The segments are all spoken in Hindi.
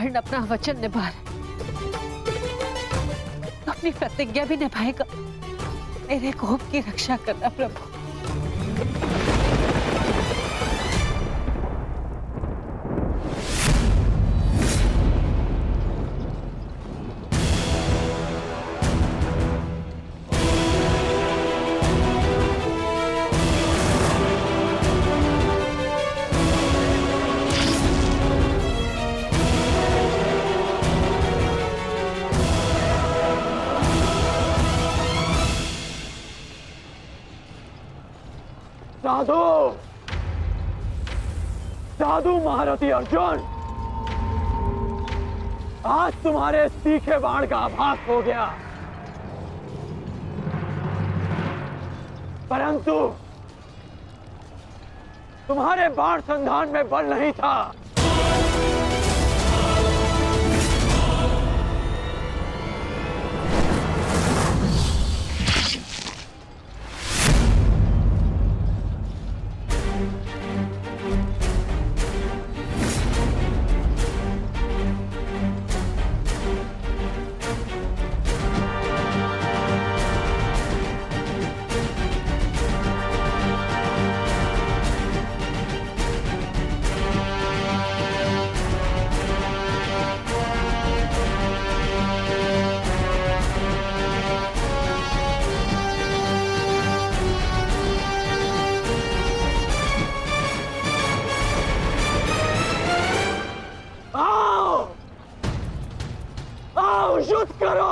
कर्ण अपना वचन निभा रहा है तो अपनी प्रतिज्ञा भी निभाएगा। मेरे कोप की रक्षा करना प्रभु। साधु साधु महारथी अर्जुन, आज तुम्हारे तीखे बाण का आभास हो गया, परंतु तुम्हारे बाण संधान में बल नहीं था। युद्ध करो।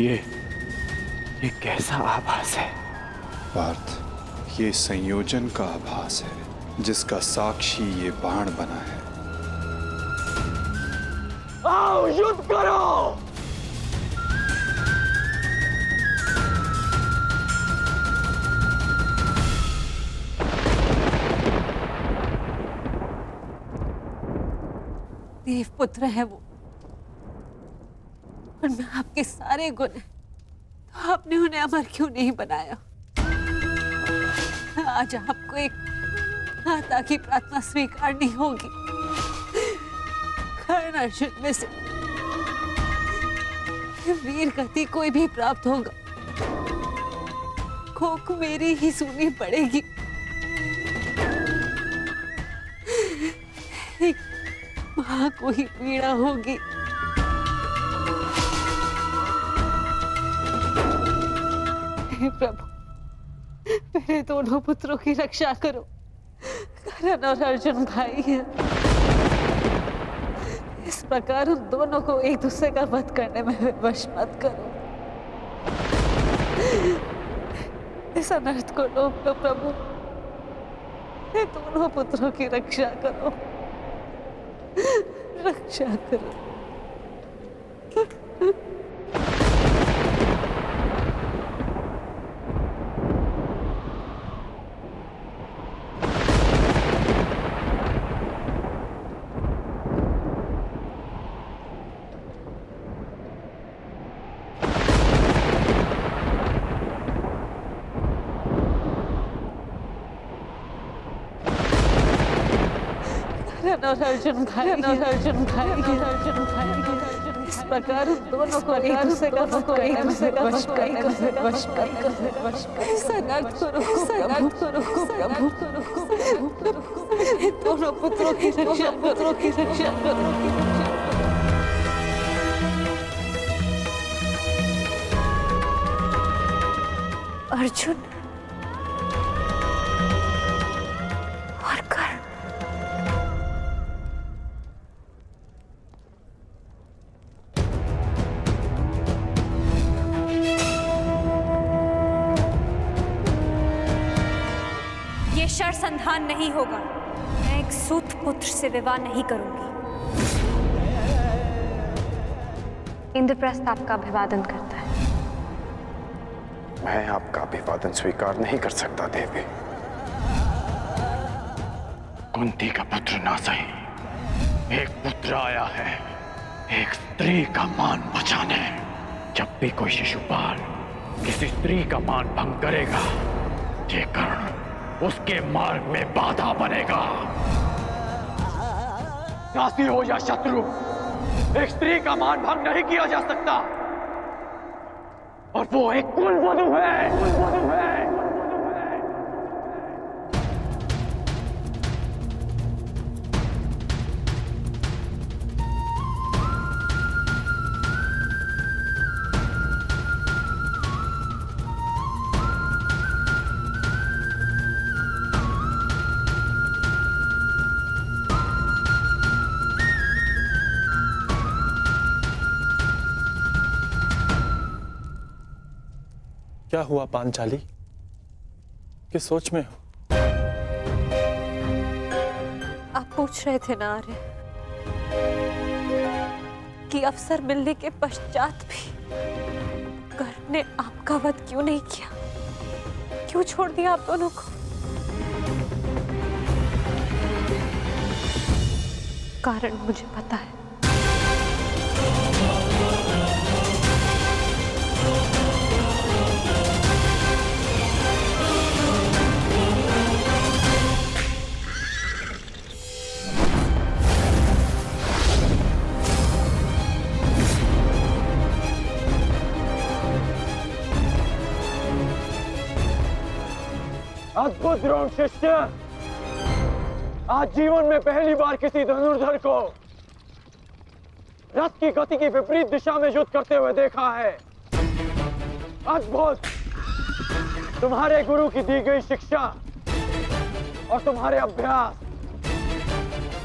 ये कैसा आभास है? पार्थ, ये संयोजन का आभास है जिसका साक्षी ये बाण बना है। आओ युद्ध करो। देवपुत्र है वो, और मैं आपके सारे गुण हैं, तो आपने उन्हें अमर क्यों नहीं बनाया? आज आपको एक माता की प्रार्थना स्वीकारनी होगी। कर्ण अर्जुन में से वीर गति कोई भी प्राप्त होगा, कोक मेरी ही सुननी पड़ेगी। एक मां को ही पीड़ा होगी। प्रभु, मेरे दोनों पुत्रों की रक्षा करो। कर्ण और अर्जुन भाई हैं। इस प्रकार उन दोनों को एक दूसरे का वध करने में विवश मत करो। इस अनर्थ को रोक लो प्रभु। मेरे दोनों पुत्रों की रक्षा करो, रक्षा करो। और अर्जुन भाई, अर्जुन भाई, अर्जुन भाई, इस प्रकार दोनों को एक दूसरे का वश दोनों पुत्रों की रक्षा करो। अर्जुन और कर्ण, ये शर संधान नहीं होगा। एक सूत पुत्र से विवाह नहीं करूंगी। इंद्रप्रस्थ आपका अभिवादन करता है। मैं आपका अभिवादन स्वीकार नहीं कर सकता देवी। कुंती का पुत्र ना सही, एक पुत्र आया है एक स्त्री का मान बचाने। जब भी कोई शिशुपाल किसी स्त्री का मान भंग करेगा, ये कर्ण उसके मार्ग में बाधा बनेगा। दासी हो या शत्रु, एक स्त्री का मान भंग नहीं किया जा सकता, और वो एक कुलवधू है। कुलवधू है। क्या हुआ पांचाली? किस सोच में हो? आप पूछ रहे थे ना आर्य कि अवसर मिलने के पश्चात भी कर्ण ने आपका वध क्यों नहीं किया, क्यों छोड़ दिया आप दोनों को? कारण मुझे पता है। अद्भुत द्रोण शिष्य, आज जीवन में पहली बार किसी धनुर्धर को रथ की गति की विपरीत दिशा में युद्ध करते हुए देखा है। अद्भुत! तुम्हारे गुरु की दी गई शिक्षा और तुम्हारे अभ्यास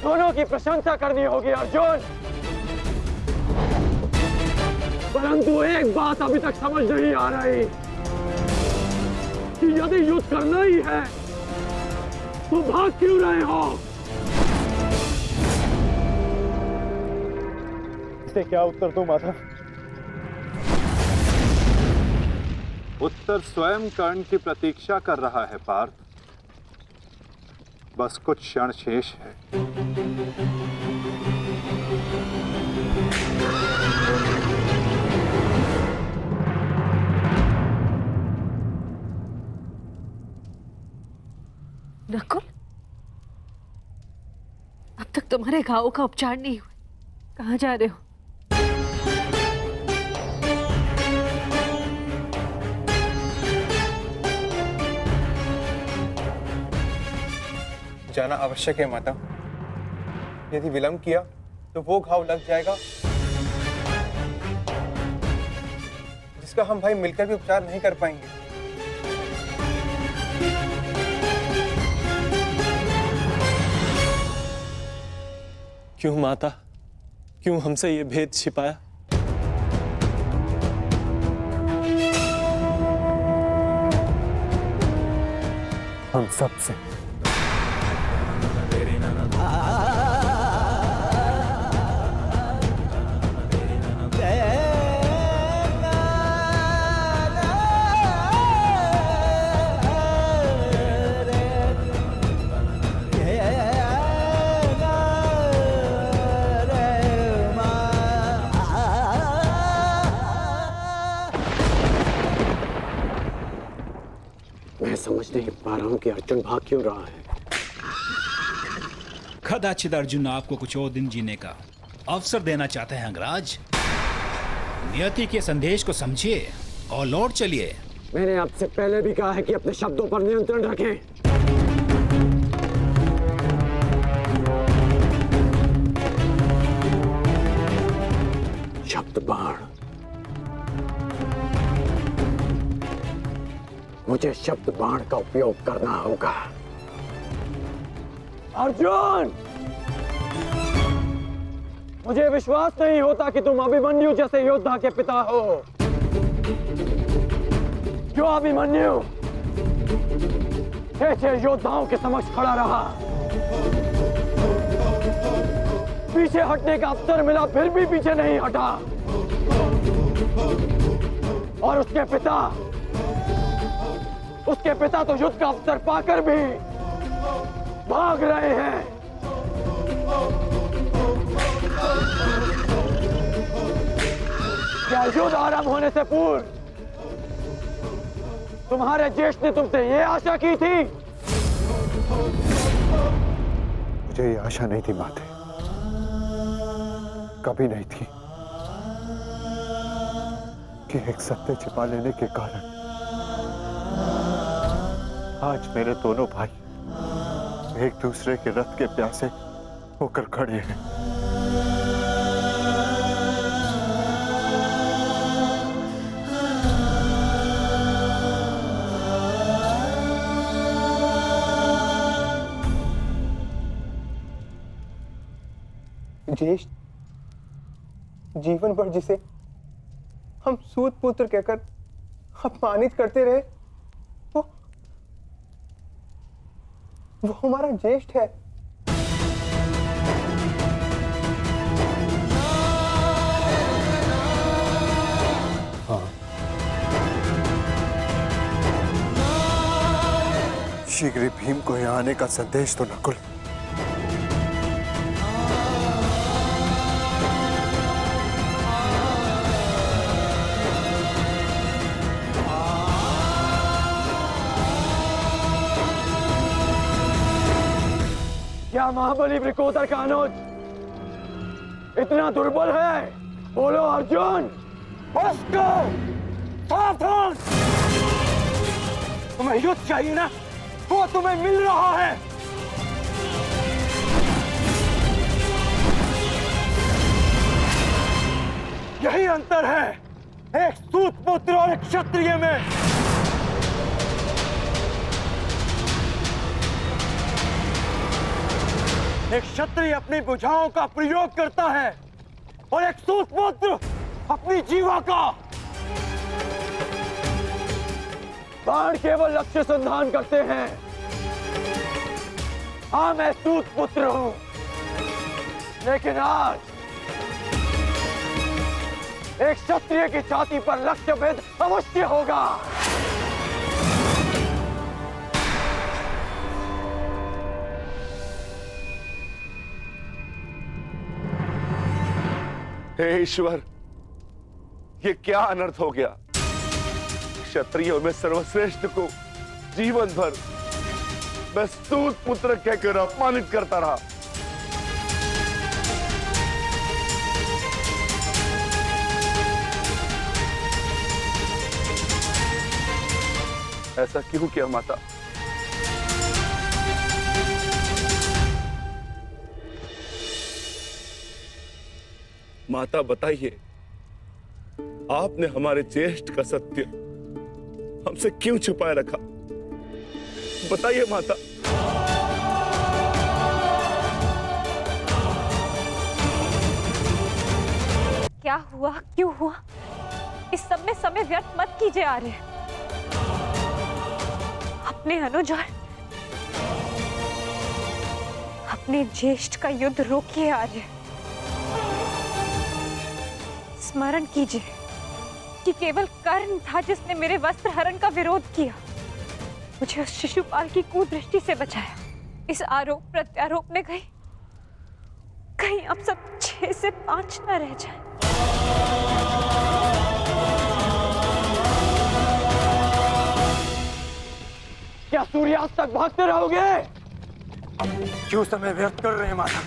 दोनों की प्रशंसा करनी होगी अर्जुन। परंतु एक बात अभी तक समझ नहीं आ रही कि यदि युद्ध करना ही है तो भाग क्यों रहे हो? इसे क्या उत्तर दूं माता? उत्तर स्वयं कर्ण की प्रतीक्षा कर रहा है पार्थ। बस कुछ क्षण शेष है। नकुल, अब तक तुम्हारे घावों का उपचार नहीं हुआ, कहाँ जा रहे हो? जाना आवश्यक है माता। यदि विलंब किया तो वो घाव लग जाएगा जिसका हम भाई मिलकर भी उपचार नहीं कर पाएंगे। क्यों माता, क्यों हमसे ये भेद छिपाया? हम सबसे। मैं समझ नहीं पा रहा हूं कि अर्जुन भाग क्यों रहा है। कदाचित अर्जुन आपको कुछ और दिन जीने का अवसर देना चाहते हैं अंगराज। नियति के संदेश को समझिए और लौट चलिए। मैंने आपसे पहले भी कहा है कि अपने शब्दों पर नियंत्रण रखें। शब्द बाण, मुझे शब्द बाण का उपयोग करना होगा। अर्जुन, मुझे विश्वास नहीं होता कि तुम अभिमन्यु जैसे योद्धा के पिता हो। जो अभिमन्यु 6 योद्धाओं के समक्ष खड़ा रहा, पीछे हटने का अवसर मिला फिर भी पीछे नहीं हटा। और उसके पिता तो युद्ध का अवसर पाकर भी भाग रहे हैं। क्या युद्ध आरंभ होने से पूर्व तुम्हारे ज्येष्ठ ने तुमसे ये आशा की थी? मुझे ये आशा नहीं थी माते, कभी नहीं थी कि एक सत्य छिपा लेने के कारण आज मेरे दोनों भाई एक दूसरे के रथ के प्यासे होकर खड़े हैं। ज्येष्ठ जीवन भर जिसे हम सूत पुत्र कहकर अपमानित करते रहे, वो हमारा ज्येष्ठ है। हाँ, शीघ्र ही भीम को यहाँ आने का संदेश तो नकुल। क्या महाबली वृकोदर का अनुज इतना दुर्बल है? बोलो अर्जुन। सावधान! तुम्हें युद्ध चाहिए ना, वो तुम्हें मिल रहा है। यही अंतर है एक सूत पुत्र और एक क्षत्रिय में। एक क्षत्रिय अपनी भुजाओं का प्रयोग करता है और एक सूत पुत्र अपनी जीवा का। बाण केवल लक्ष्य संधान करते हैं। हाँ, मैं सूत पुत्र हूं, लेकिन आज एक क्षत्रिय की छाती पर लक्ष्य भेद अवश्य होगा। हे ईश्वर, ये क्या अनर्थ हो गया? क्षत्रियों में सर्वश्रेष्ठ को जीवन भर मैं सूत पुत्र कहकर अपमानित करता रहा। ऐसा क्यों किया माता? माता बताइए, आपने हमारे ज्येष्ठ का सत्य हमसे क्यों छुपाए रखा? बताइए माता। क्या हुआ, क्यों हुआ, इस सब में समय व्यर्थ मत कीजिए आर्य। अपने अनुज और अपने ज्येष्ठ का युद्ध रोकिए आर्य। स्मरण कीजिए कि केवल कर्ण था जिसने मेरे वस्त्र हरण का विरोध किया, मुझे उस शिशुपाल की कुदृष्टि से बचाया। इस आरोप प्रत्यारोप में कहीं अब सब 6 से 5 न रह जाए। क्या सूर्यास्त तक भागते रहोगे? क्यों समय व्यर्थ कर रहे हैं माता?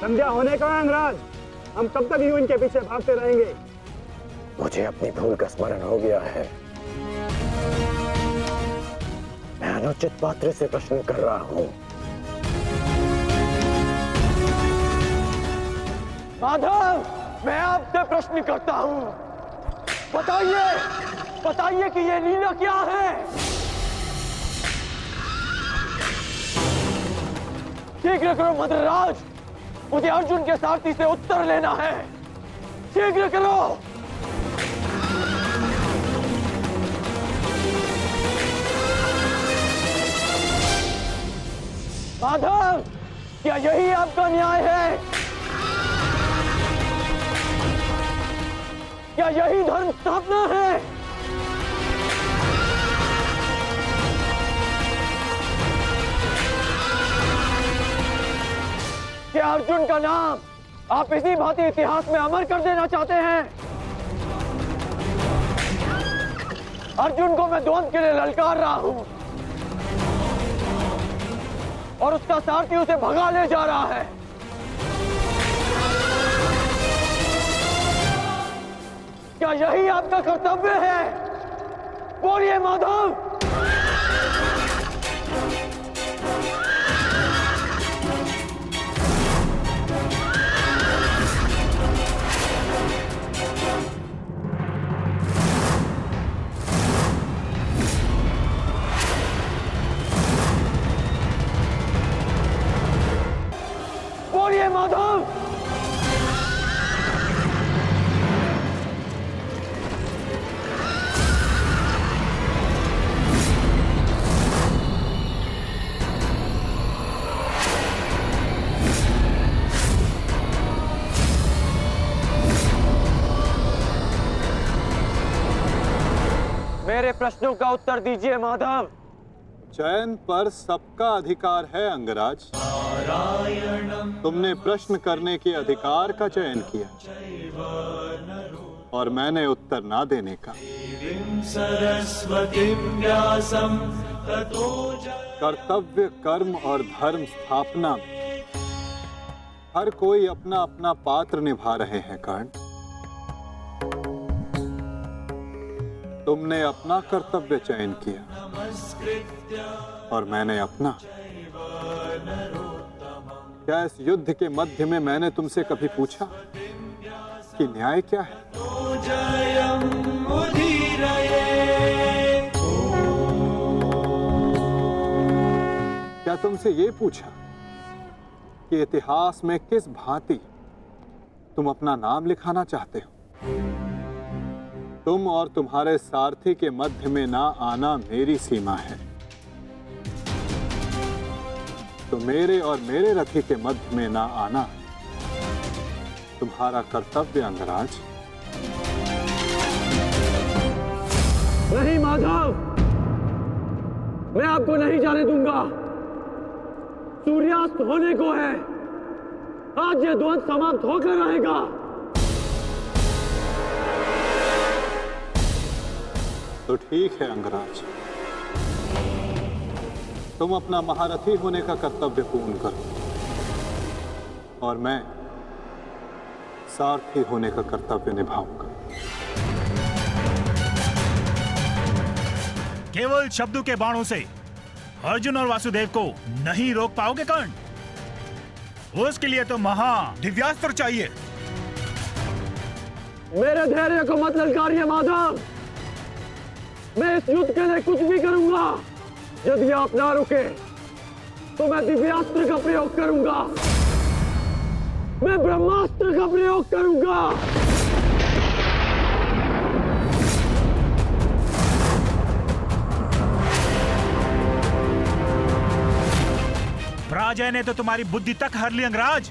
संध्या होने का अंगराज, हम कब तक यूं इनके पीछे भागते रहेंगे? मुझे अपनी भूल का स्मरण हो गया है। मैं अनुचित पात्र से प्रश्न कर रहा हूं। माधव, मैं आपसे प्रश्न करता हूं। बताइए कि ये लीला क्या है? शीघ्र करो मद्रराज, मुझे अर्जुन के सारथी से उत्तर लेना है। शीघ्र करो। माधव, क्या यही आपका न्याय है? क्या यही धर्म स्थापना है? क्या अर्जुन का नाम आप इसी भांति इतिहास में अमर कर देना चाहते हैं? अर्जुन को मैं द्वंद के लिए ललकार रहा हूं और उसका सारथी उसे भगा ले जा रहा है। क्या यही आपका कर्तव्य है? बोलिए माधव। बोलिए माधव। मेरे प्रश्नों का उत्तर दीजिए माधव। चयन पर सबका अधिकार है अंगराज। तुमने प्रश्न करने के अधिकार का चयन किया और मैंने उत्तर ना देने का। कर्तव्य, कर्म और धर्म स्थापना में हर कोई अपना अपना पात्र निभा रहे हैं कर्ण। तुमने अपना कर्तव्य चयन किया और मैंने अपना। क्या इस युद्ध के मध्य में मैंने तुमसे कभी पूछा कि न्याय क्या है? क्या तुमसे ये पूछा कि इतिहास में किस भांति तुम अपना नाम लिखाना चाहते हो? तुम और तुम्हारे सारथी के मध्य में ना आना मेरी सीमा है, तो मेरे और मेरे रथी के मध्य में ना आना तुम्हारा कर्तव्य अंगराज। नहीं माधव, मैं आपको नहीं जाने दूंगा। सूर्यास्त होने को है, आज ये द्वंद समाप्त होकर रहेगा। तो ठीक है अंगराज, तुम अपना महारथी होने का कर्तव्य पूर्ण करो और मैं सारथी होने का कर्तव्य निभाऊंगा। केवल शब्दों के बाणों से अर्जुन और वासुदेव को नहीं रोक पाओगे कर्ण। उसके लिए तो महा दिव्यास्त्र चाहिए। मेरे धैर्य को मत ललकारिए माधव। मैं इस युद्ध के लिए कुछ भी करूंगा। यदि आप ना रुके तो मैं दिव्यास्त्र का प्रयोग करूंगा। मैं ब्रह्मास्त्र का प्रयोग करूंगा। पराजय ने तो तुम्हारी बुद्धि तक हर ली अंगराज।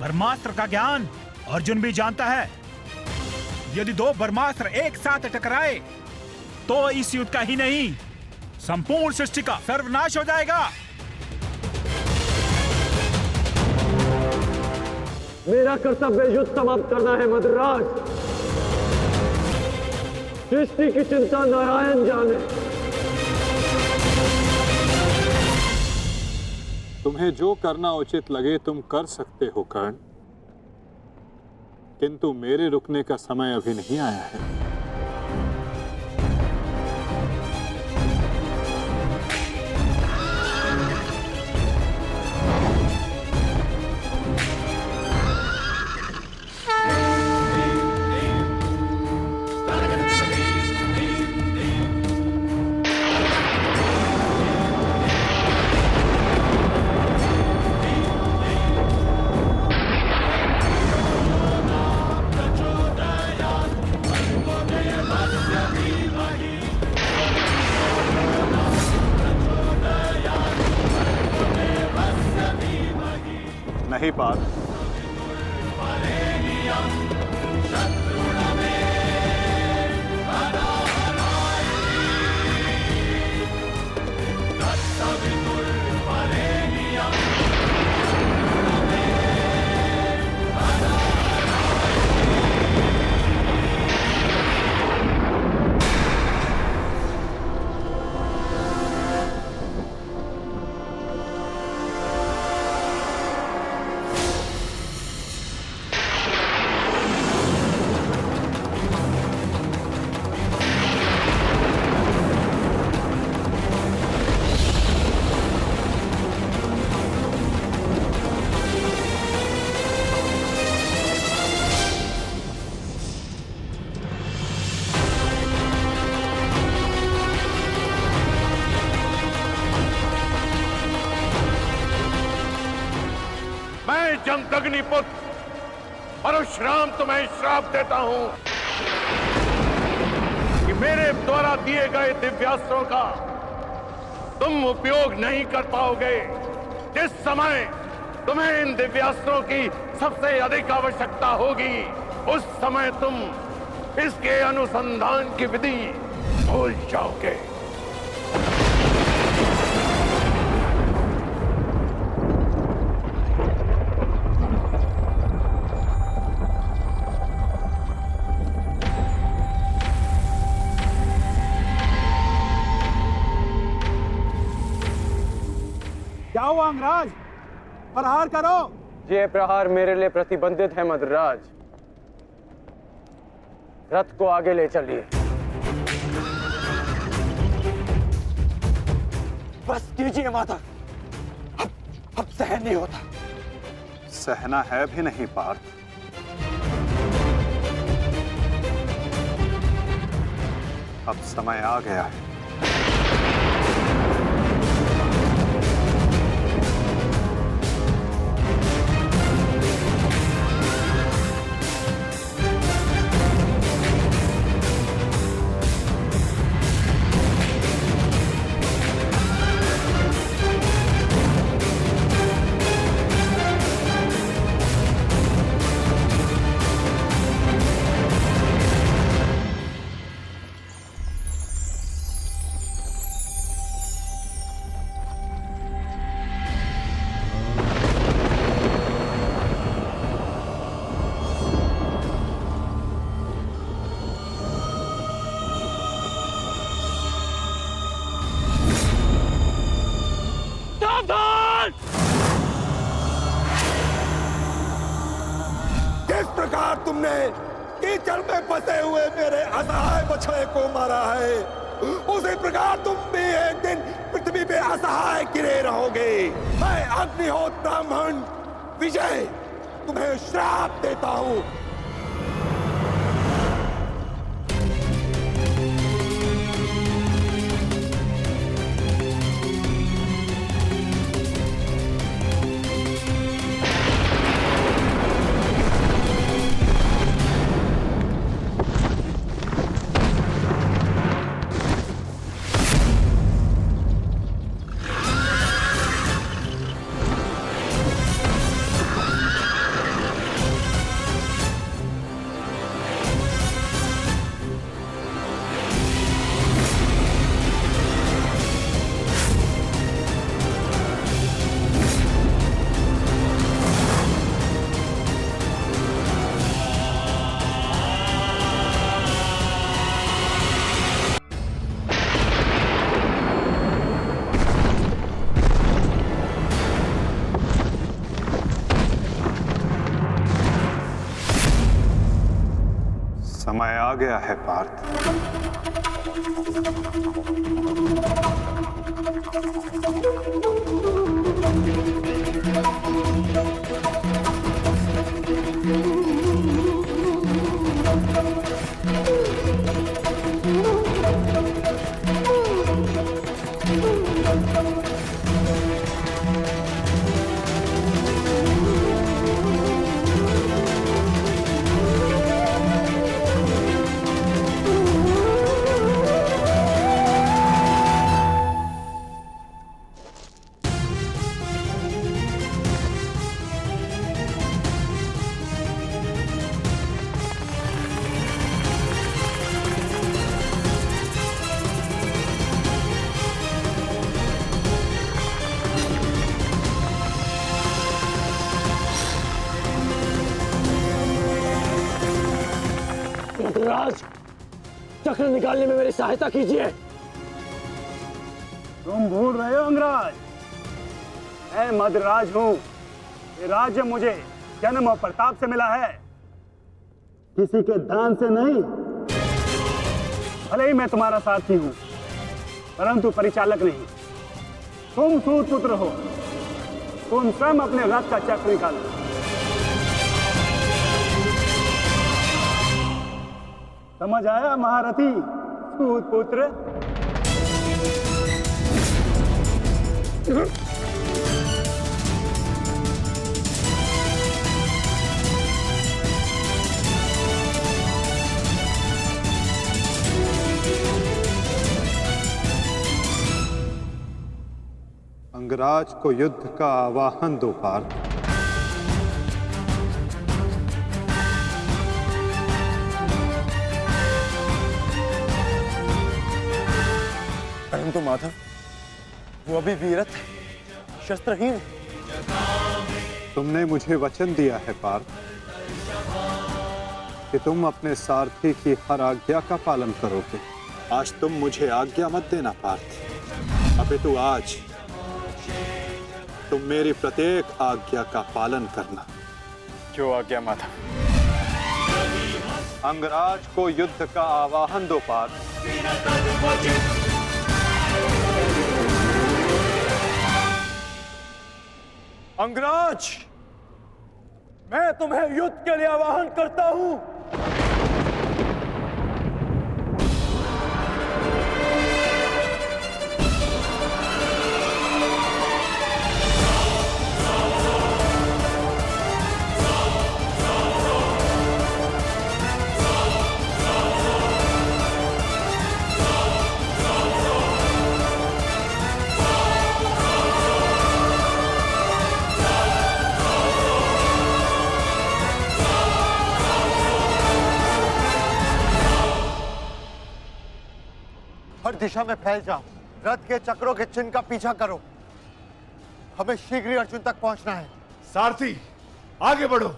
ब्रह्मास्त्र का ज्ञान अर्जुन भी जानता है। यदि दो ब्रह्मास्त्र एक साथ टकराए तो इस युद्ध का ही नहीं, संपूर्ण सृष्टि का सर्वनाश हो जाएगा। मेरा कर्तव्य युद्ध समाप्त करना है मद्राज। सृष्टि की चिंता नारायण जाने। तुम्हें जो करना उचित लगे तुम कर सकते हो कर्ण, किंतु मेरे रुकने का समय अभी नहीं आया है। नहीं पार्थ। जमदग्निपुत्र परशुराम तुम्हें श्राप देता हूं कि मेरे द्वारा दिए गए दिव्यास्त्रों का तुम उपयोग नहीं कर पाओगे। जिस समय तुम्हें इन दिव्यास्त्रों की सबसे अधिक आवश्यकता होगी, उस समय तुम इसके अनुसंधान की विधि भूल जाओगे। क्या हुआ अंगराज? प्रहार करो। ये प्रहार मेरे लिए प्रतिबंधित है मद्राज। रथ को आगे ले चलिए। बस कीजिए माता, अब सहन नहीं होता। सहना है भी नहीं पार्थ। अब समय आ गया है। किस प्रकार तुमने कीचड़ में फंसे हुए मेरे असहाय बछड़े को मारा है, उसी प्रकार तुम भी एक दिन पृथ्वी पे असहाय गिरे रहोगे। मैं अग्निहोत्र ब्राह्मण विजय तुम्हें श्राप देता हूं। समय आ गया है पार्थ। चक्र निकालने में मेरी सहायता कीजिए। तुम भूल रहे हो अंगराज, मैं मद्राज हूँ। ये राज्य मुझे जन्म और प्रताप से मिला है, किसी के दान से नहीं। भले ही मैं तुम्हारा साथी हूँ, परंतु परिचालक नहीं। तुम सूत पुत्र हो, तुम स्वयं अपने रथ का चक्र निकालो। समझ आया महारथी सूत पुत्र? अंगराज को युद्ध का आवाहन दो पार्थ। परंतु माधव, वो अभी वीरत शस्त्रहीन है। तुमने मुझे वचन दिया है पार्थ कि तुम अपने सारथी की हर आज्ञा का पालन करोगे। आज तुम मुझे आज्ञा मत देना पार्थ, अपितु आज तुम मेरी प्रत्येक आज्ञा का पालन करना। जो आज्ञा माधव। अंगराज को युद्ध का आवाहन दो पार्थ। अंगराज, मैं तुम्हें युद्ध के लिए आवाहन करता हूं। हर दिशा में फैल जाओ, रथ के चक्रों के चिन्ह का पीछा करो। हमें शीघ्र ही अर्जुन तक पहुंचना है। सारथी, आगे बढ़ो।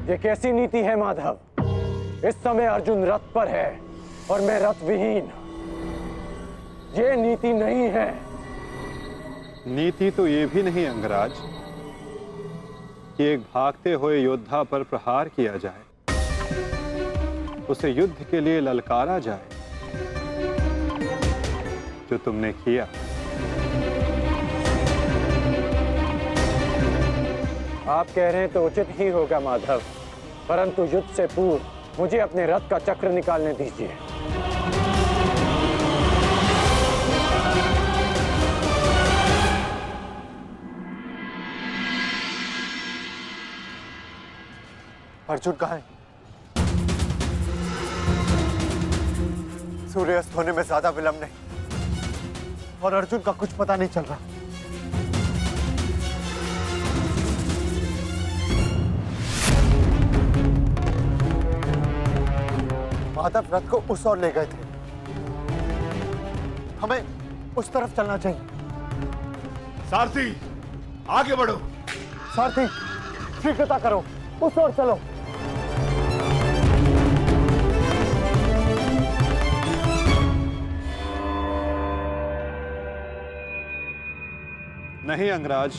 ये कैसी नीति है माधव? इस समय अर्जुन रथ पर है और मैं रथ विहीन। ये नीति नहीं है। नीति तो ये भी नहीं अंगराज कि एक भागते हुए योद्धा पर प्रहार किया जाए, उसे युद्ध के लिए ललकारा जाए, जो तुमने किया। आप कह रहे हैं तो उचित ही होगा माधव, परंतु युद्ध से पूर्व मुझे अपने रथ का चक्र निकालने दीजिए। अर्जुन कहाँ है? सूर्यास्त होने में ज्यादा विलंब नहीं और अर्जुन का कुछ पता नहीं चल रहा। माधव रथ को उस ओर ले गए थे, हमें उस तरफ चलना चाहिए। सारथी, आगे बढ़ो। सारथी, शीघ्रता करो, उस ओर चलो। नहीं अंगराज,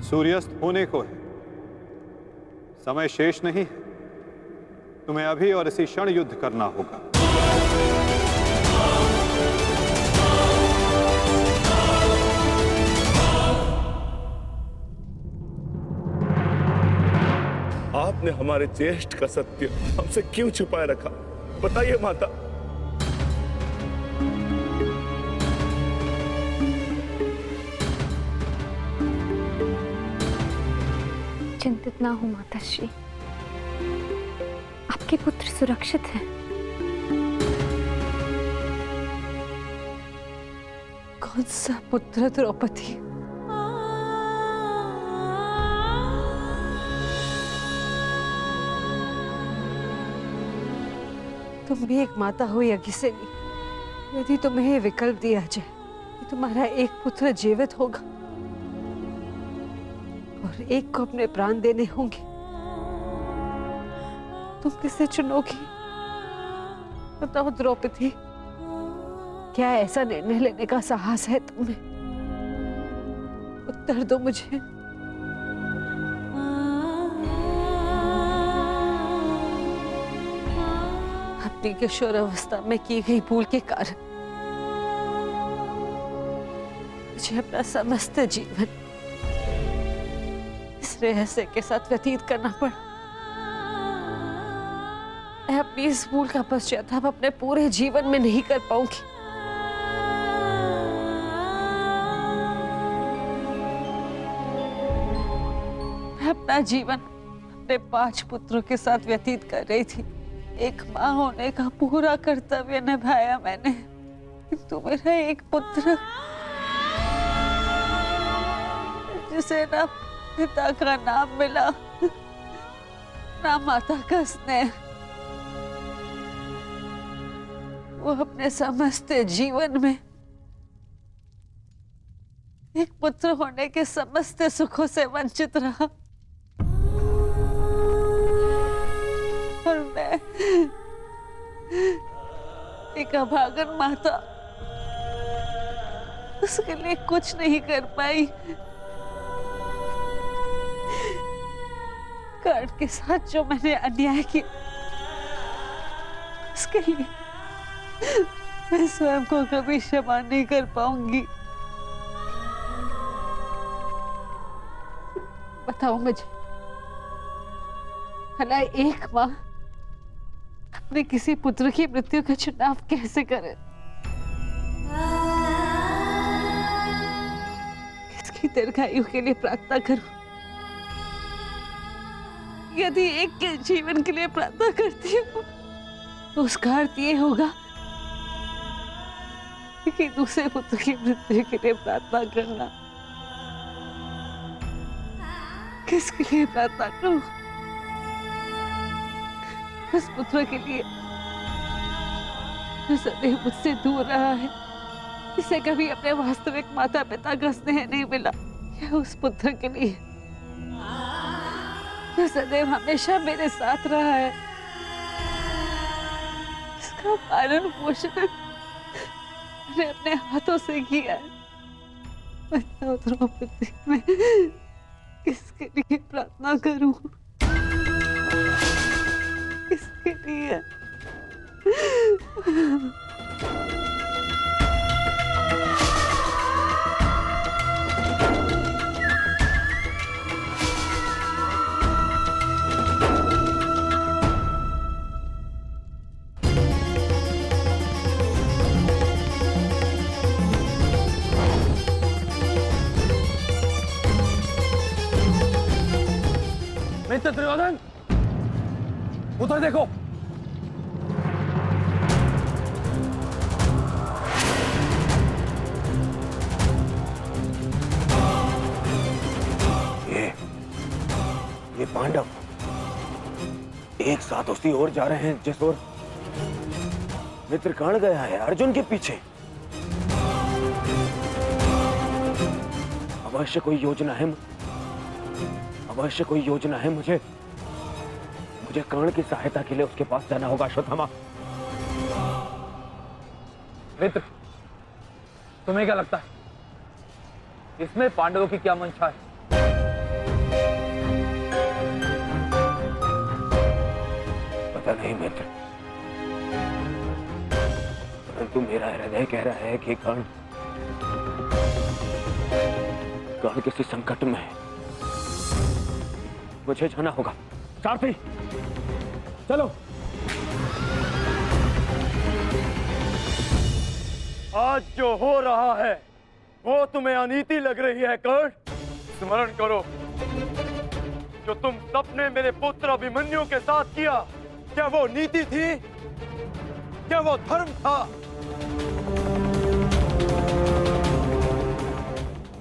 सूर्यास्त होने को है, समय शेष नहीं है। तुम्हें अभी और इसी क्षण युद्ध करना होगा। आपने हमारे ज्येष्ठ का सत्य हमसे क्यों छुपाए रखा? बताइए माता। चिंतित ना हो माताश्री, आपके पुत्र सुरक्षित हैं। कौन सा पुत्र द्रौपदी? तुम भी एक माता हो यज्ञसेनी। यदि तुम्हें ये विकल्प दिया जाए कि तुम्हारा एक पुत्र जीवित होगा और एक को अपने प्राण देने होंगे, तुम किसे चुनोगी? बताओ द्रौपदी, क्या ऐसा निर्णय लेने का साहस है तुम्हें? उत्तर दो मुझे। अपनी किशोरावस्था में की गई भूल के कारण मुझे अपना समस्त जीवन इस रहस्य के साथ व्यतीत करना पड़ा। मैं अपनी इस भूल का पश्चाताप अपने पूरे जीवन में नहीं कर पाऊंगी। मैं अपना जीवन अपने 5 पुत्रों के साथ व्यतीत कर रही थी। एक माँ होने का पूरा कर्तव्य निभाया मैंने, किंतु मेरा एक पुत्र जिसे ना पिता का नाम मिला ना माता का स्नेह, वो अपने समस्त जीवन में एक पुत्र होने के समस्त सुखों से वंचित रहा। और मैं एक अभागन माता उसके लिए कुछ नहीं कर पाई। कर्ण के साथ जो मैंने अन्याय किया उसके लिए मैं स्वयं को कभी क्षमा नहीं कर पाऊंगी। बताओ मुझे, भला एक माँ अपने किसी पुत्र की मृत्यु का चुनाव कैसे करे? किसकी दीर्घायु के लिए प्रार्थना करूं? यदि एक के जीवन के लिए प्रार्थना करती हूँ तो उसका अर्थ ये होगा कि दूसरे पुत्र की मृत्यु के लिए प्रार्थना करना। किसके लिए प्रार्थना करूं? उस पुत्र के लिए जो सदैव मुझसे दूर रहा है, जिसे कभी अपने वास्तविक माता पिता का स्नेह नहीं मिला, या उस पुत्र के लिए जो सदैव हमेशा मेरे साथ रहा है, इसका पालन पोषण मैंने अपने हाथों से किया है। बताओ द्रौपदी, मैं किसके लिए प्रार्थना करूं? किसके लिए? मित्र दुर्योधन, उधर देखो। ये पांडव एक साथ उसी ओर जा रहे हैं जिस ओर मित्र कर्ण गया है, अर्जुन के पीछे। अवश्य कोई योजना है, अवश्य कोई योजना है। मुझे कर्ण की सहायता के लिए उसके पास जाना होगा। अश्वत्थामा, मित्र, तुम्हें क्या लगता है इसमें पांडवों की क्या मंशा है? पता नहीं मित्र, परंतु मेरा हृदय कह रहा है कि कर्ण किसी संकट में है। मुझे जाना होगा। सारथी, चलो। आज जो हो रहा है वो तुम्हें अनीति लग रही है कर्ण? स्मरण करो जो तुम सबने मेरे पुत्र अभिमन्यु के साथ किया, क्या वो नीति थी? क्या वो धर्म था?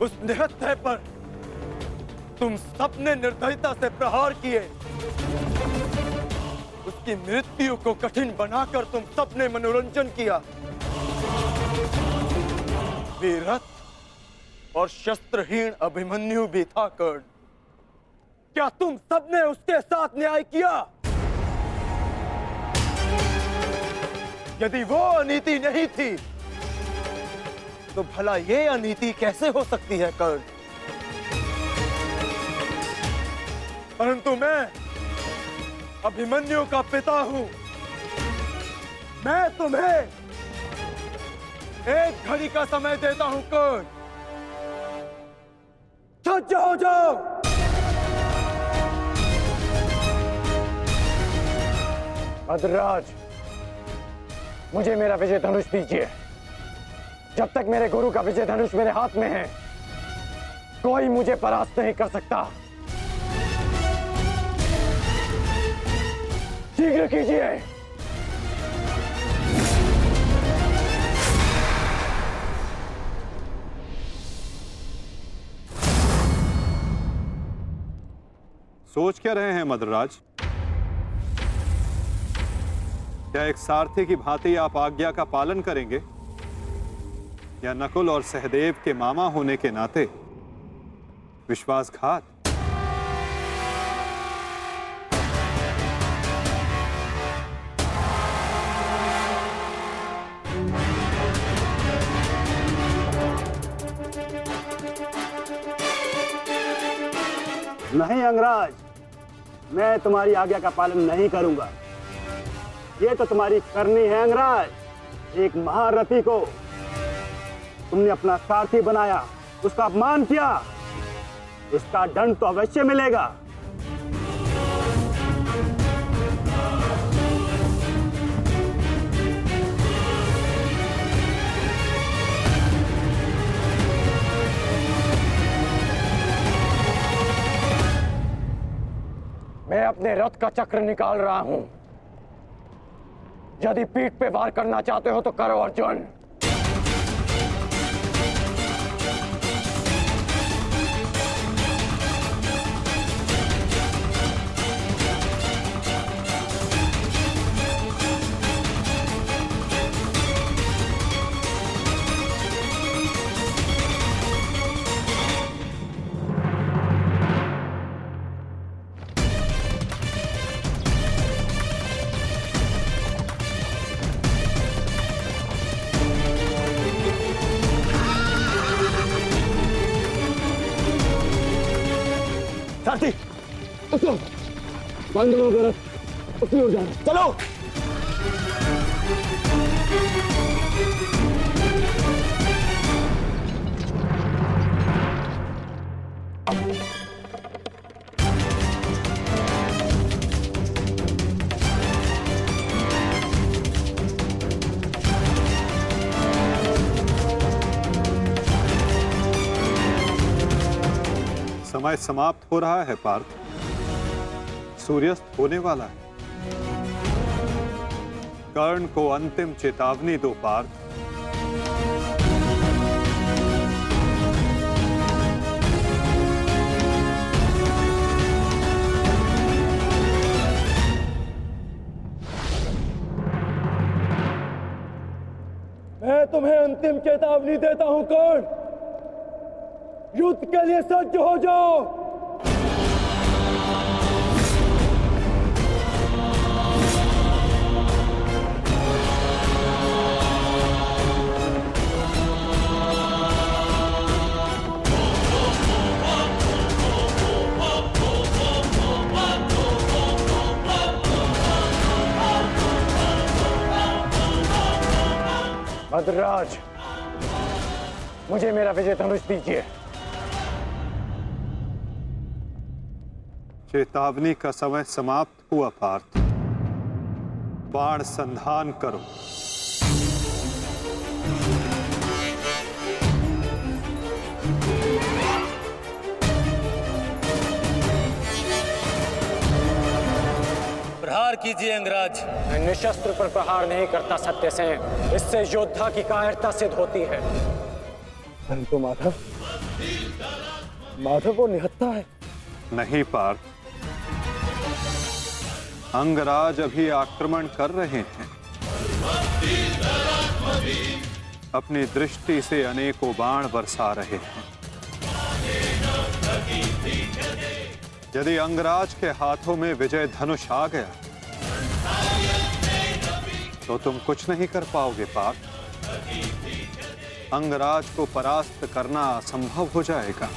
उस निहत्थे पर तुम सबने निर्दयता से प्रहार किए। उसकी मृत्यु को कठिन बनाकर तुम सबने मनोरंजन किया। वीरथ और शस्त्रहीन अभिमन्यु भी था कर्ण। क्या तुम सबने उसके साथ न्याय किया? यदि वो अनीति नहीं थी तो भला ये अनीति कैसे हो सकती है कर्ण? परंतु मैं अभिमन्यु का पिता हूं। मैं तुम्हें एक घड़ी का समय देता हूं कर्ण। सज्ज हो जाओ। भद्रराज, मुझे मेरा विजय धनुष दीजिए। जब तक मेरे गुरु का विजय धनुष मेरे हाथ में है, कोई मुझे परास्त नहीं कर सकता। शीघ्र कीजिए। सोच क्या रहे हैं मद्रराज? क्या एक सारथी की भांति आप आज्ञा का पालन करेंगे, या नकुल और सहदेव के मामा होने के नाते विश्वासघात? नहीं अंगराज, मैं तुम्हारी आज्ञा का पालन नहीं करूंगा। ये तो तुम्हारी करनी है अंगराज। एक महारथी को तुमने अपना सारथी बनाया, उसका अपमान किया, इसका दंड तो अवश्य मिलेगा। मैं अपने रथ का चक्र निकाल रहा हूं। यदि पीठ पे वार करना चाहते हो तो करो अर्जुन। सारथी, उसको बंद करो, उसकी ओर जाना। चलो। समय समाप्त हो रहा है पार्थ। सूर्यास्त होने वाला है। कर्ण को अंतिम चेतावनी दो पार्थ। मैं तुम्हें अंतिम चेतावनी देता हूं कर्ण। युद्ध के लिए सज्ज हो जाओ। भद्रराज, मुझे मेरा विजय धनुष दीजिए। चेतावनी का समय समाप्त हुआ पार्थ। बाण संधान करो। प्रहार कीजिए अंगराज। मैं निशस्त्र पर प्रहार नहीं करता सत्यसेन। इससे योद्धा की कायरता सिद्ध होती है। परंतु माधव, माधव वो निहत्था है। नहीं पार्थ, अंगराज अभी आक्रमण कर रहे हैं। अपनी दृष्टि से अनेकों बाण बरसा रहे हैं। यदि अंगराज के हाथों में विजय धनुष आ गया तो तुम कुछ नहीं कर पाओगे पार्थ। अंगराज को परास्त करना असंभव हो जाएगा।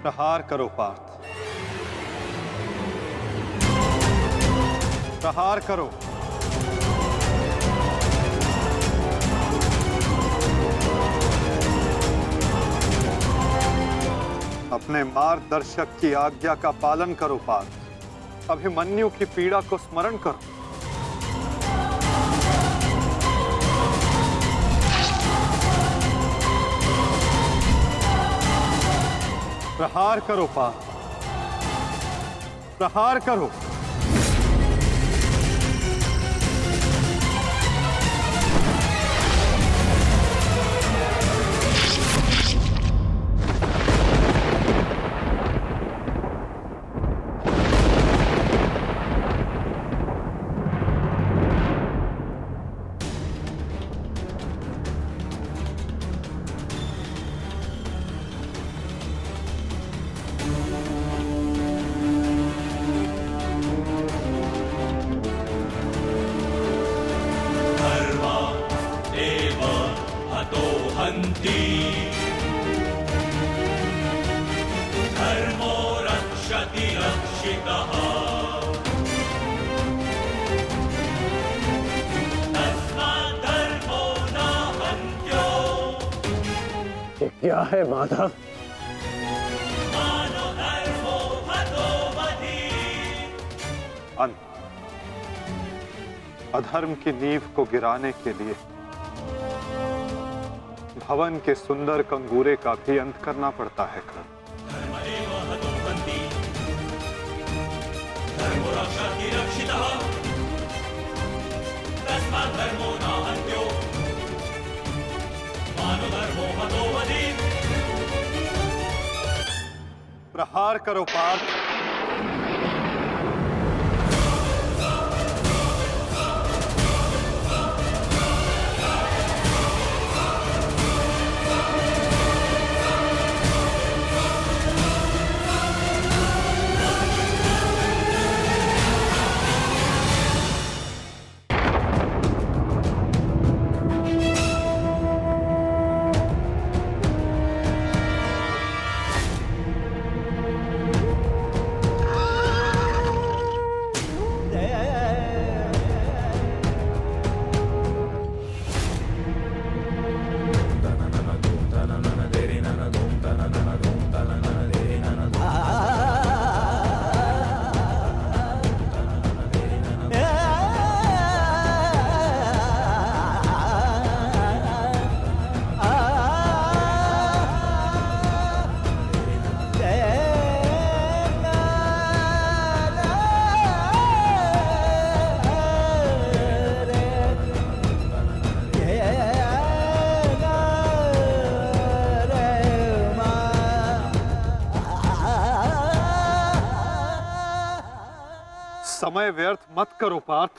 प्रहार करो पार्थ, प्रहार करो। अपने मार्गदर्शक की आज्ञा का पालन करो पार्थ। अभिमन्यु की पीड़ा को स्मरण करो। प्रहार करो पार्थ, प्रहार करो। ये क्या है माधव? अंत। अधर्म की नींव को गिराने के लिए भवन के सुंदर कंगूरे का भी अंत करना पड़ता है। प्रहार करो पार्थ। समय व्यर्थ मत करो पार्थ।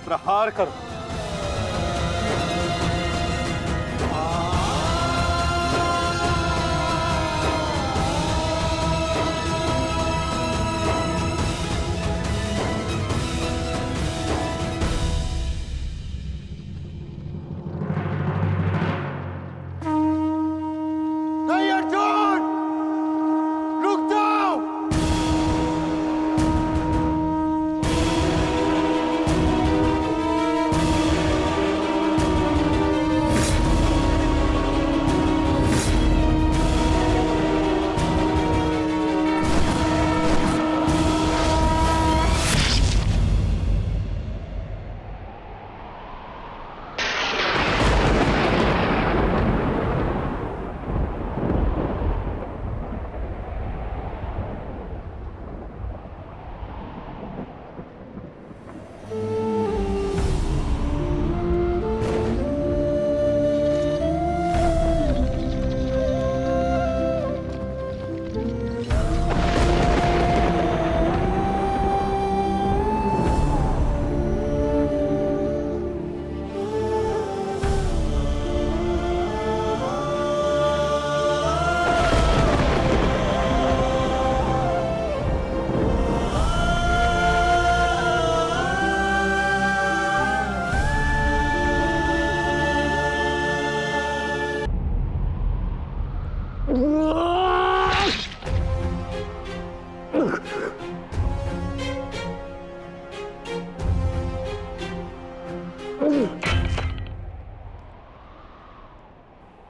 प्रहार करो।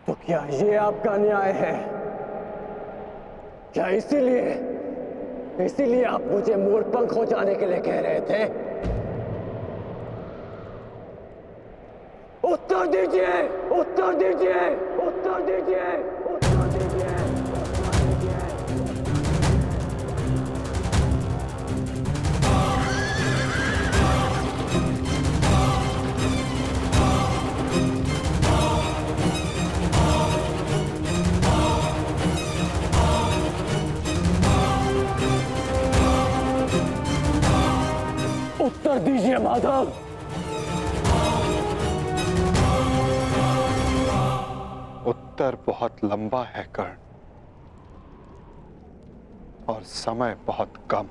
तो क्या ये आपका न्याय है? क्या इसीलिए आप मुझे मोरपंख हो जाने के लिए कह रहे थे? उत्तर दीजिए, उत्तर दीजिए, उत्तर दीजिए, उत्तर दीजिए, उत्तर दीजिए। उत्तर दीजिए माधव। उत्तर बहुत लंबा है कर्ण, और समय बहुत कम।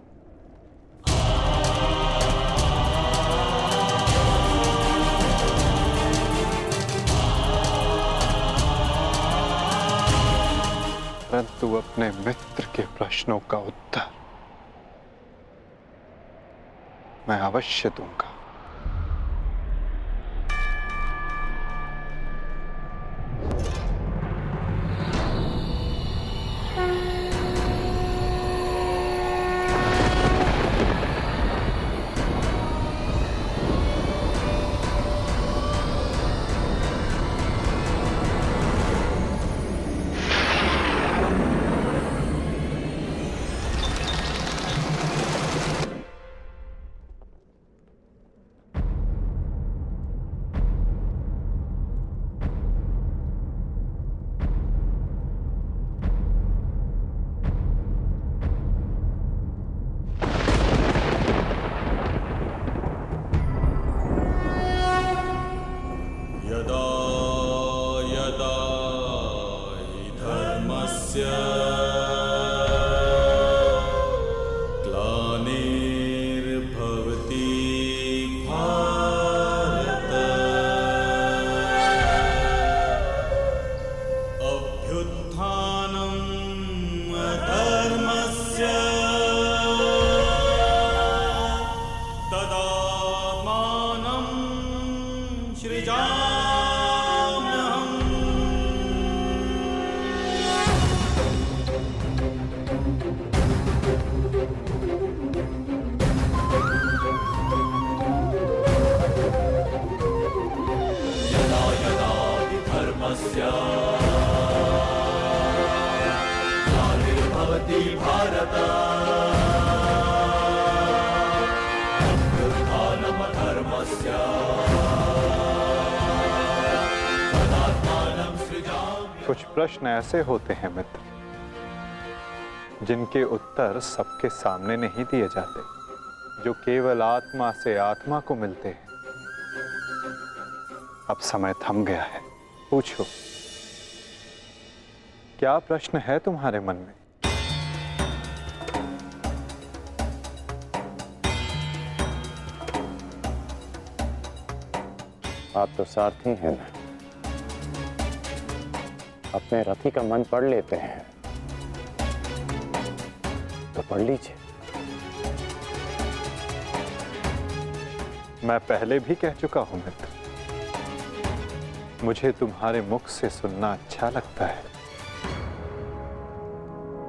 परंतु अपने मित्र के प्रश्नों का उत्तर मैं अवश्य दूंगा। कुछ प्रश्न ऐसे होते हैं मित्र, जिनके उत्तर सबके सामने नहीं दिए जाते, जो केवल आत्मा से आत्मा को मिलते हैं। अब समय थम गया है, पूछो, क्या प्रश्न है तुम्हारे मन में? आप तो सारथी हैं ना, अपने रथी का मन पढ़ लेते हैं, तो पढ़ लीजिए। मैं पहले भी कह चुका हूं मित्र, मुझे तुम्हारे मुख से सुनना अच्छा लगता है।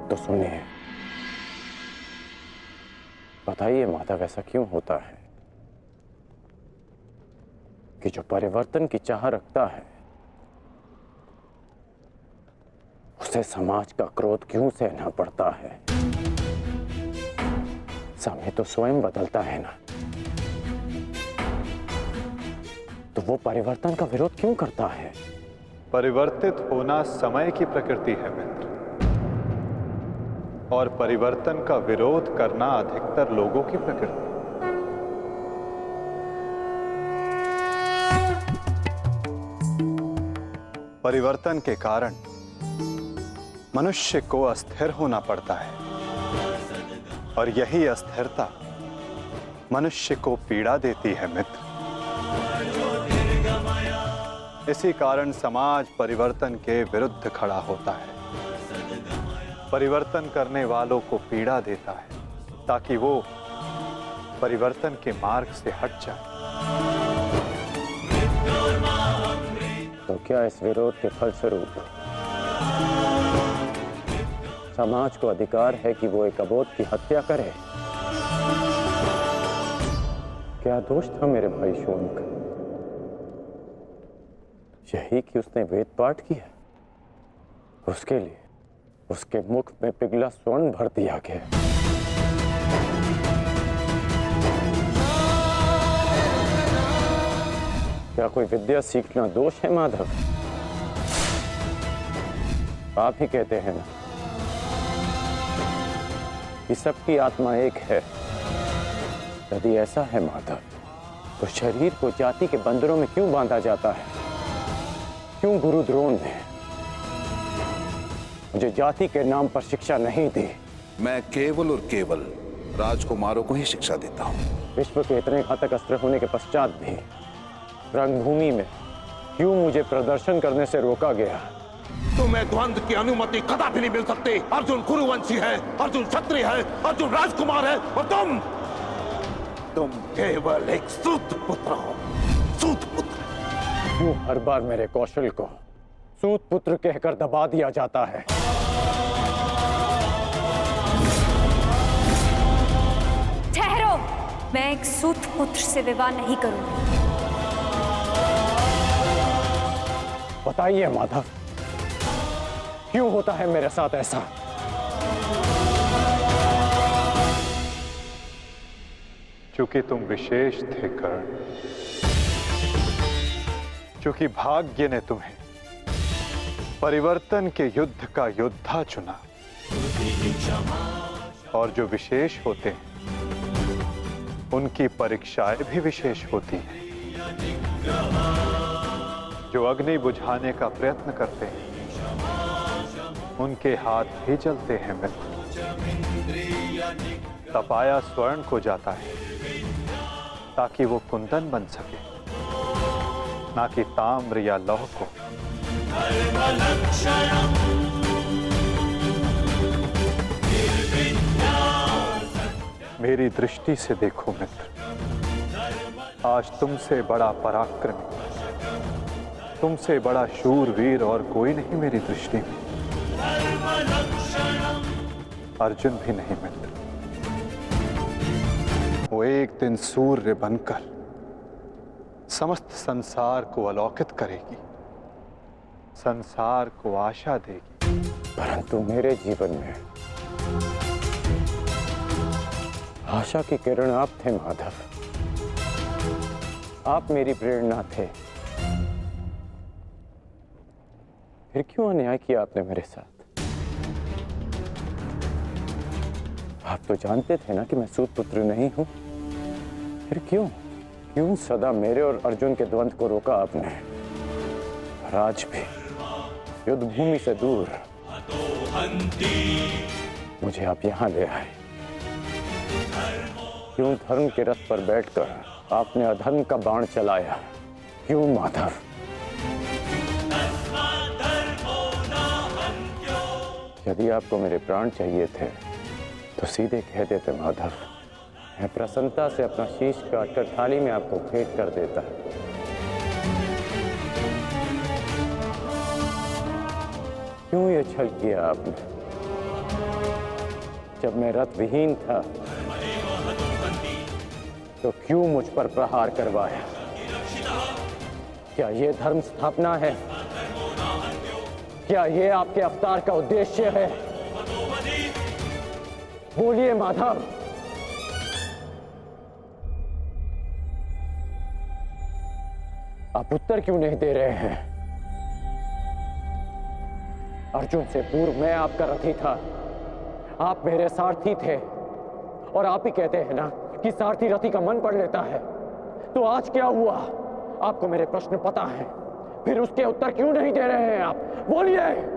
तो सुनिए, बताइए माधव, ऐसा क्यों होता है कि जो परिवर्तन की चाह रखता है, उसे समाज का क्रोध क्यों सहना पड़ता है? समय तो स्वयं बदलता है ना, तो वो परिवर्तन का विरोध क्यों करता है? परिवर्तित होना समय की प्रकृति है मित्र, और परिवर्तन का विरोध करना अधिकतर लोगों की प्रकृति। परिवर्तन के कारण मनुष्य को अस्थिर होना पड़ता है, और यही अस्थिरता मनुष्य को पीड़ा देती है मित्र। इसी कारण समाज परिवर्तन के विरुद्ध खड़ा होता है, परिवर्तन करने वालों को पीड़ा देता है, ताकि वो परिवर्तन के मार्ग से हट जाए। तो क्या इस विरोध के फलस्वरूप समाज को अधिकार है कि वो एक अबोध की हत्या करे? क्या दोष था मेरे भाई शून का? यही कि उसने वेद पाठ किया, उसके लिए उसके मुख में पिघला स्वर्ण भर दिया गया। क्या कोई विद्या सीखना दोष है माधव? आप ही कहते हैं ना कि सबकी आत्मा एक है। यदि ऐसा है माधव, तो शरीर को जाति के बंधनों में क्यों बांधा जाता है? क्यों गुरु द्रोण ने मुझे जाति के नाम पर शिक्षा नहीं दी? मैं केवल और केवल राजकुमारों को ही शिक्षा देता हूँ। विश्व के इतने घातक अस्त्र होने के पश्चात भी रंगभूमि में क्यों मुझे प्रदर्शन करने से रोका गया? तुम्हें द्वंद्व की अनुमति कदापि नहीं मिल सकती। अर्जुन कुरुवंशी है, अर्जुन क्षत्रिय है, अर्जुन राजकुमार है, और तुम केवल एक सूत पुत्र हो। सूत पुत्र। क्यों हर बार मेरे कौशल को सूत पुत्र कहकर दबा दिया जाता है? ठहरो, मैं एक सूत पुत्र से विवाह नहीं करूंगी। बताइए माधव, क्यों होता है मेरे साथ ऐसा? क्योंकि तुम विशेष थे कर्ण, क्योंकि भाग्य ने तुम्हें परिवर्तन के युद्ध का योद्धा चुना। और जो विशेष होते हैं उनकी परीक्षाएं भी विशेष होती हैं। जो अग्नि बुझाने का प्रयत्न करते हैं उनके हाथ भी जलते हैं मित्र। तपाया स्वर्ण को जाता है ताकि वो कुंदन बन सके, ना कि ताम्र या लौह को। मेरी दृष्टि से देखो मित्र, आज तुमसे बड़ा पराक्रमी, तुमसे बड़ा शूरवीर और कोई नहीं मेरी दृष्टि में। अर्जुन भी नहीं मित्र। वो एक दिन सूर्य बनकर समस्त संसार को अलौकित करेगी, संसार को आशा देगी। परंतु मेरे जीवन में आशा की किरण आप थे माधव। आप मेरी प्रेरणा थे। फिर क्यों अन्याय किया आपने मेरे साथ? आप तो जानते थे ना कि मैं सूत पुत्र नहीं हूं। फिर क्यों सदा मेरे और अर्जुन के द्वंद्व को रोका आपने? आज भी युद्ध भूमि से दूर मुझे आप यहां ले आए। क्यों धर्म के रथ पर बैठकर आपने अधर्म का बाण चलाया? क्यों माधव? यदि आपको मेरे प्राण चाहिए थे तो सीधे कह देते माधव। मैं प्रसन्नता से अपना शीश काटकर थाली में आपको भेंट कर देता। क्यों ये छल किया आपने? जब मैं रथ विहीन था तो क्यों मुझ पर प्रहार करवाया? क्या ये धर्म स्थापना है? क्या ये आपके अवतार का उद्देश्य है? बोलिए माधव। आप उत्तर क्यों नहीं दे रहे हैं? अर्जुन से पूर्व मैं आपका रथी था, आप मेरे सारथी थे। और आप ही कहते हैं ना कि सारथी रथी का मन पढ़ लेता है। तो आज क्या हुआ? आपको मेरे प्रश्न पता है, फिर उसके उत्तर क्यों नहीं दे रहे हैं आप? बोलिए।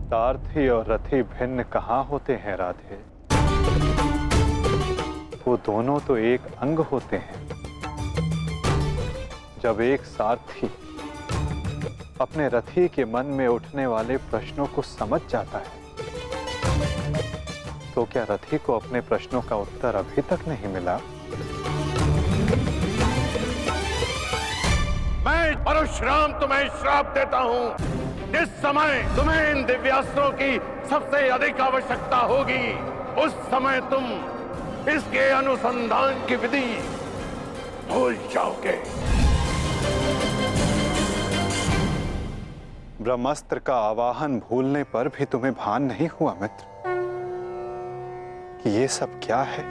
सारथी और रथी भिन्न कहाँ होते हैं राधे? वो दोनों तो एक अंग होते हैं। जब एक सारथी अपने रथी के मन में उठने वाले प्रश्नों को समझ जाता है तो क्या रथी को अपने प्रश्नों का उत्तर अभी तक नहीं मिला? मैं परशुराम तुम्हें श्राप देता हूं। जिस समय तुम्हें इन दिव्यास्त्रों की सबसे अधिक आवश्यकता होगी, उस समय तुम इसके अनुसंधान की विधि भूल जाओगे। ब्रह्मास्त्र का आवाहन भूलने पर भी तुम्हें भान नहीं हुआ मित्र कि ये सब क्या है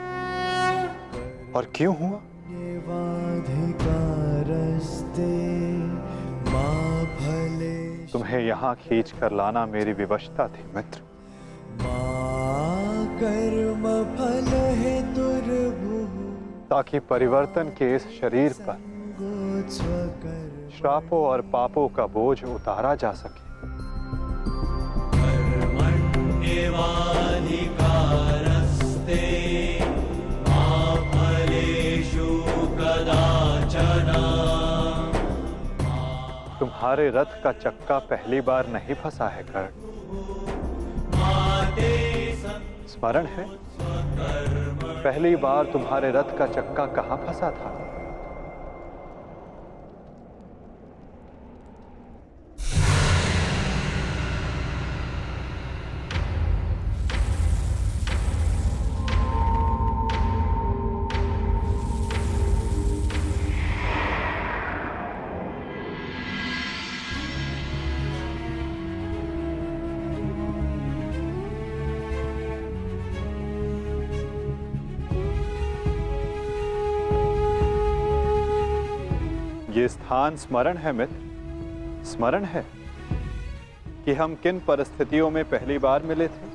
और क्यों हुआ? तुम्हें यहाँ खींच कर लाना मेरी विवशता थी मित्र। ताकि परिवर्तन के इस शरीर पर श्रापों और पापों का बोझ उतारा जा सके। तुम्हारे रथ का चक्का पहली बार नहीं फंसा है कर्ण। स्मरण है पहली बार तुम्हारे रथ का चक्का कहां फंसा था? ये स्थान स्मरण है मित्र, स्मरण है कि हम किन परिस्थितियों में पहली बार मिले थे?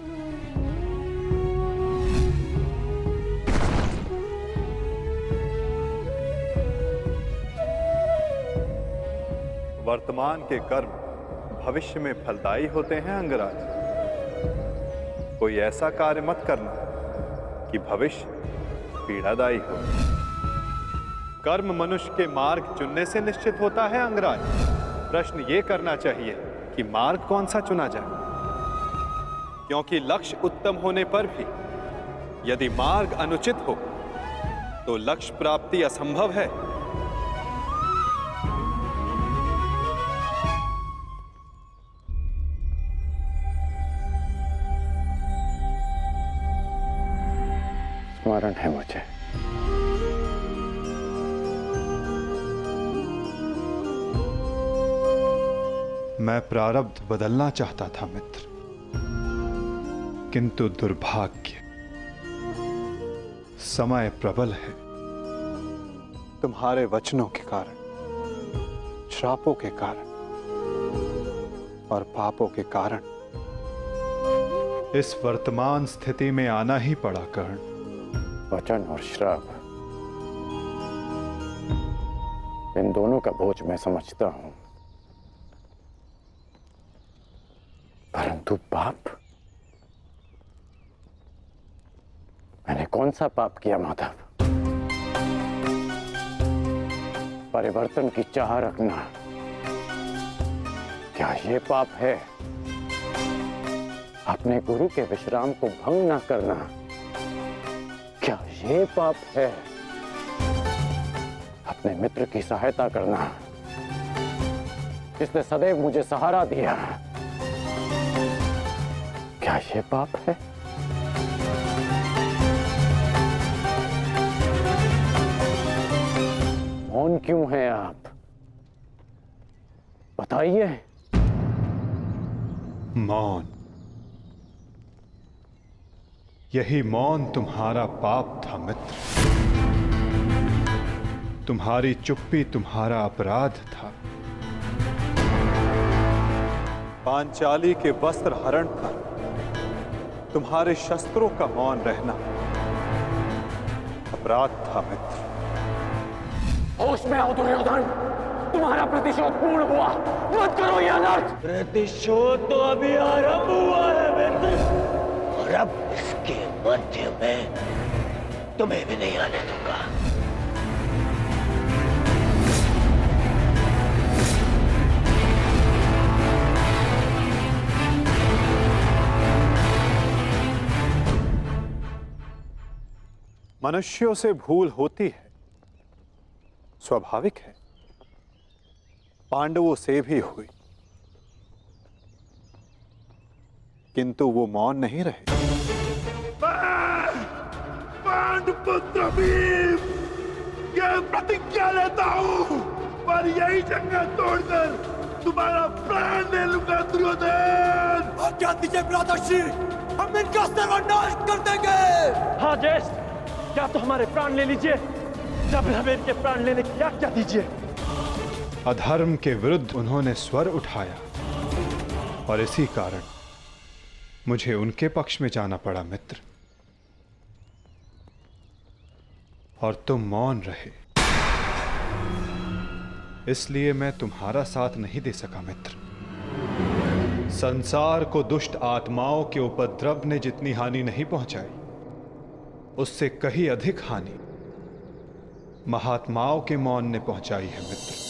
वर्तमान के कर्म भविष्य में फलदायी होते हैं अंगराज। कोई ऐसा कार्य मत करना कि भविष्य पीड़ादायी हो। कर्म मनुष्य के मार्ग चुनने से निश्चित होता है अंगराज। प्रश्न ये करना चाहिए कि मार्ग कौन सा चुना जाए, क्योंकि लक्ष्य उत्तम होने पर भी यदि मार्ग अनुचित हो तो लक्ष्य प्राप्ति असंभव है। स्मरण है मुझे। मैं प्रारब्ध बदलना चाहता था मित्र, किंतु दुर्भाग्य समय प्रबल है। तुम्हारे वचनों के कारण, श्रापों के कारण और पापों के कारण इस वर्तमान स्थिति में आना ही पड़ा कर्ण। वचन और श्राप, इन दोनों का बोझ मैं समझता हूं, परंतु पाप, मैंने कौन सा पाप किया माधव? परिवर्तन की चाह रखना, क्या ये पाप है? अपने गुरु के विश्राम को भंग न करना, क्या ये पाप है? अपने मित्र की सहायता करना, जिसने सदैव मुझे सहारा दिया, क्या ये पाप है? मौन क्यों हैं आप? बताइए। मौन, यही मौन तुम्हारा पाप था मित्र। तुम्हारी चुप्पी तुम्हारा अपराध था। पांचाली के वस्त्र हरण पर तुम्हारे शस्त्रों का मौन रहना अपराध था मित्र। होश में आओ दुर्योधन, तुम्हारा प्रतिशोध पूर्ण हुआ, मत करो ये अनर्थ। प्रतिशोध तो अभी आरंभ हुआ है मित्र, और अब इसके मध्य में तुम्हें भी नहीं आने दूंगा। मनुष्यों से भूल होती है, स्वाभाविक है, पांडवों से भी हुई, किंतु वो मौन नहीं रहे। पांडुपुत्र भीम, यह प्रतिज्ञा लेता हूं, पर यही जंगल तोड़कर तुम्हारा प्राण ले लूंगा दुर्योधन। आज्ञा दीजिए भ्राताश्री, हम इनका सर्वनाश कर देंगे। हाँ ज्येष्ठ, क्या तो हमारे प्राण ले लीजिए, जब हमें इनके प्राण लेने की आज्ञा दीजिए। अधर्म के विरुद्ध उन्होंने स्वर उठाया और इसी कारण मुझे उनके पक्ष में जाना पड़ा मित्र, और तुम मौन रहे, इसलिए मैं तुम्हारा साथ नहीं दे सका मित्र। संसार को दुष्ट आत्माओं के उपद्रव ने जितनी हानि नहीं पहुंचाई, उससे कहीं अधिक हानि महात्माओं के मौन ने पहुंचाई है मित्र।